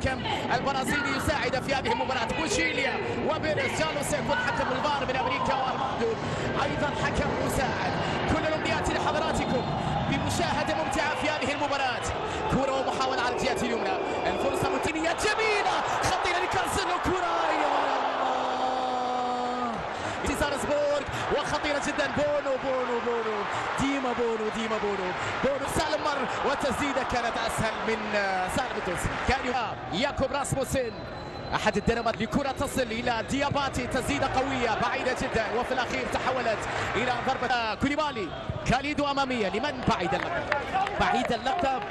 الحكم البرازيلي يساعد في هذه المباراة. بوشيليا وبيريز جالو سيكون حكم الفار من امريكا، وارماندو ايضا حكم مساعد. كل الامنيات لحضراتكم بمشاهدة ممتعة في هذه المباراة. كرة ومحاولة على الجهة اليمنى، الفرصة متينية جميلة خطيرة لكارسيلو. كرة يا الله، سارسبورغ وخطيرة جدا. بونو ديما بونو سالم مر، والتسديدة كانت أسهل من سالم الدوسي. كان ياكوب راسموسن أحد الدربات لكرة تصل إلى دياباتي، تسديدة قوية بعيدة جدا، وفي الأخير تحولت إلى ضربة كوليبالي. كاليدو أمامية لمن بعيد اللقب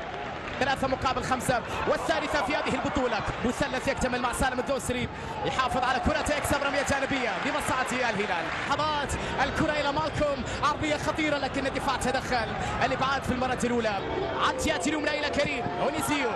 3-5 والثالثة في هذه البطولة. مثلث يكتمل مع سالم الدوسري، يحافظ على كرته، يكسب رمية جانبية لمصلحة الهلال. لحظات الكرة إلى مالكوم، عرضية خطيرة لكن الدفاع تدخل. الإبعاد في المرة الأولى عن جهة اليمنى إلى كريم اونيزيو،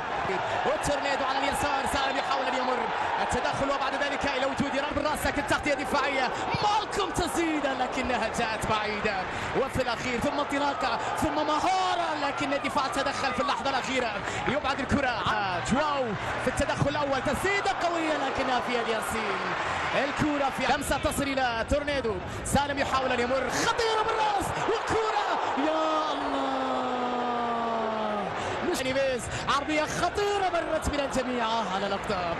والتورنيدو على اليسار. سالم يحاول أن يمر، التدخل وبعد ذلك إلى وجود رب الراس، لكن تغطية دفاعية. مالكوم تسديدة لكنها جاءت بعيدة، وفي الأخير ثم انطلاقة ثم مهارة، لكن الدفاع تدخل في اللحظة الأخيرة. يبعد الكرة جواو في التدخل الأول، تسديدة قوية لكنها في يد ياسين. الكرة في لمسة تصل إلى تورنيدو. سالم يحاول أن يمر، خطيرة بالراس، والكرة يا الله نيفيز، عرضية خطيرة مرت من الجميع. على الأقطاب،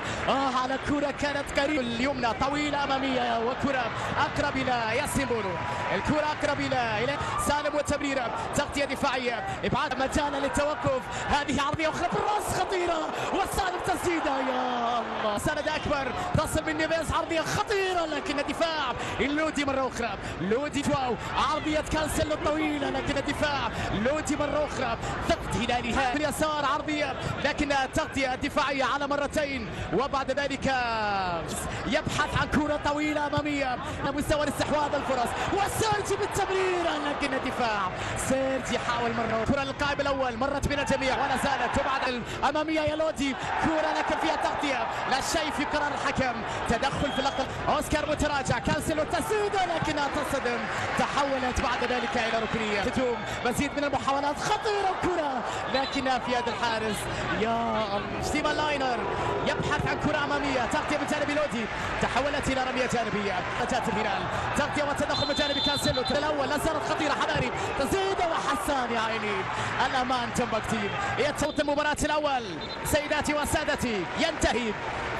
على كرة كانت قريبة اليمنى، طويلة أمامية، وكرة أقرب إلى ياسين بونو. الكرة أقرب إلى سالم، وتمريرة تغطية دفاعية، إبعاد مجالا للتوقف. هذه عرضية أخرى بالراس خطيرة، وسالم تسديدة يا الله. سند أكبر تصل من نيفيز، عرضية خطيرة لكن الدفاع. اللودي مرة أخرى، لودي جواو، عرضية كانسيلو الطويلة لكن الدفاع. لودي مرة أخرى، ثقت هلالها باليسار، عرضية لكن تغطية دفاعية على مرتين، وبعد ذلك يبحث عن كرة طويلة أمامية مستوى الاستحواذ الفرص، وسيرجي بالتمرير لكن الدفاع. سيرجي حاول مرة، كرة للقائم الأول مرت بين الجميع ولا زالت تبعد الأمامية. يا لودي كرة لكن فيها تغطية، لا شيء في قرار الحكم. تدخل في اللقطة، أوسكار متراجع، كانسيلو تسديدة لكنها تصدم، تحولت بعد ذلك إلى ركنية. هجوم، مزيد من المحاولات خطيرة، كرة لكنها في يد الحارس. يا الله، ستيفن لاينر يبحث عن كرة أمامية، تغطية من جانب لودي، تحولت إلى رمية جانبية. جاءت الهلال، تغطية وتدخل من جانب كانسيلو. الأول لا زالت خطيرة، حذاري تسديدة، وحسان يا عيني الأمان تم كتير. يتوت المباراة الأول سيداتي وسادتي، ينتهي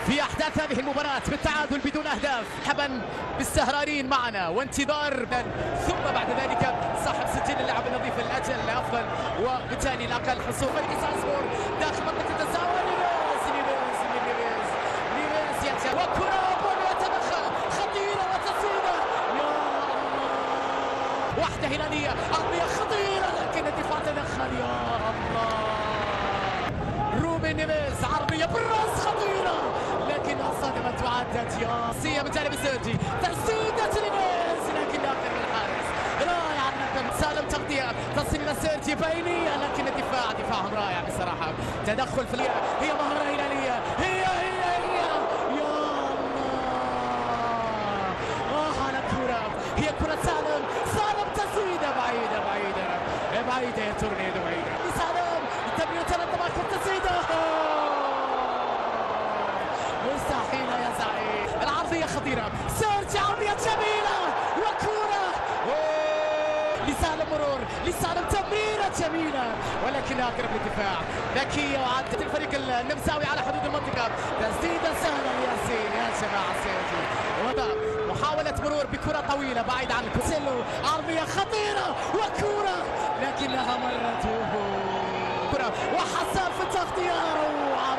في أحداث هذه المباراة بالتعادل بدون أهداف. مرحبا بالسهرانين معنا، وانتظار ثم بعد ذلك صاحب سجل اللعب النظيف الأجل الأفضل وبالتالي الأقل حصول. فريق سالزبورغ داخل منطقة التساؤل، نيفيز يتجاوز، وكرة بونو يتدخل، خطيرة وتسديدة يا الله. واحدة هلالية، عرضية خطيرة لكن الدفاع تدخل يا الله. روبن نيفيز، عرضية بالراس خطيرة لكنها صدمت وعدت. يا سيا من جانب سيرجي، تسديدة نيفيز لكن لا قدر الحارس. رائع النقم، سالم تغطية تصل إلى سيرجي بينية، لكن الدفاع دفاعهم رائع بصراحة. تدخل في هي مهارة هلالية، هي يا الله. على كرة، هي كرة سالم تسديدة بعيدة يا تورنيدو، بعيدة سالم، التمرير تنظم التسديدة، مستحيلة يا زعيم. العرضية خطيرة، سيرجي عرضية جميلة، وكرة لسالم، مرور لسالم، تمريرة جميلة ولكن أقرب للدفاع. ذكية وعدت الفريق النمساوي على حدود المنطقة، تسديدة سهلة لياسين. يا جماعة سيرجي، محاولة مرور بكرة طويلة بعيد عن كوسيلو، عرضية خطيرة وكرة لكنها مرت، وحسان في التغطية. روعة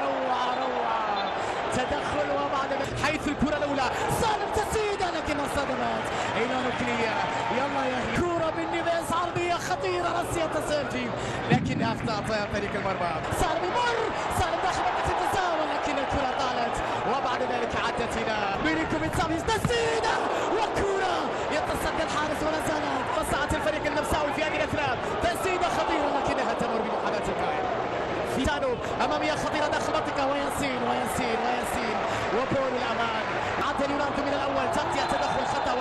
تدخل، وبعد حيث الكرة الأولى سالم تسديدة لكنها صدمت إلى ركنية. يلا يا كرة من نيفيز، عرضية خطيرة، راسية سيرجي لكن أخطأ طريق المرمى. سالم يمر، سالم داخل منطقة التساؤل لكن الكرة طالت، وبعد ذلك عدت إلى ميليكوفيتش، تسديدة وكرة يتصدى الحارس ولا زالت وسعت الفريق النمساوي في هذه الأثناء. تسديدة خطيرة لكنها تمر بمحاذاة القائم. فيتانو أمامية خطيرة داخل المنطقة، وياسين وبونو الأمان. عدل يوناردو من الأول، تغطية تدخل خطأ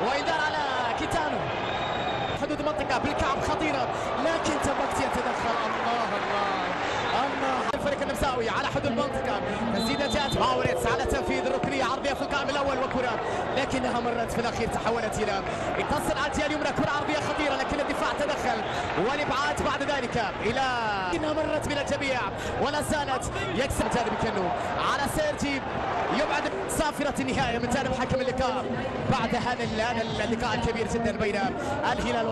وإنذار على كيتانو. حدود المنطقة بالكعب خطيرة لكن تبقى يتدخل. الله الفريق الزاويه على حدود المنطقه. تسديده جاءت ماوريتس على تنفيذ الركنيه عرضيه في القائم الاول وكره لكنها مرت في الاخير تحولت الى تصل على الجهه اليمنى. كره عرضيه خطيره لكن الدفاع تدخل والابعاد بعد ذلك الى انها مرت من الجميع ولا زالت يكسب جانب كنو على سيرجي يبعد صافره النهايه من جانب حكم اللقاء بعد هذا اللقاء الكبير جدا بين الهلال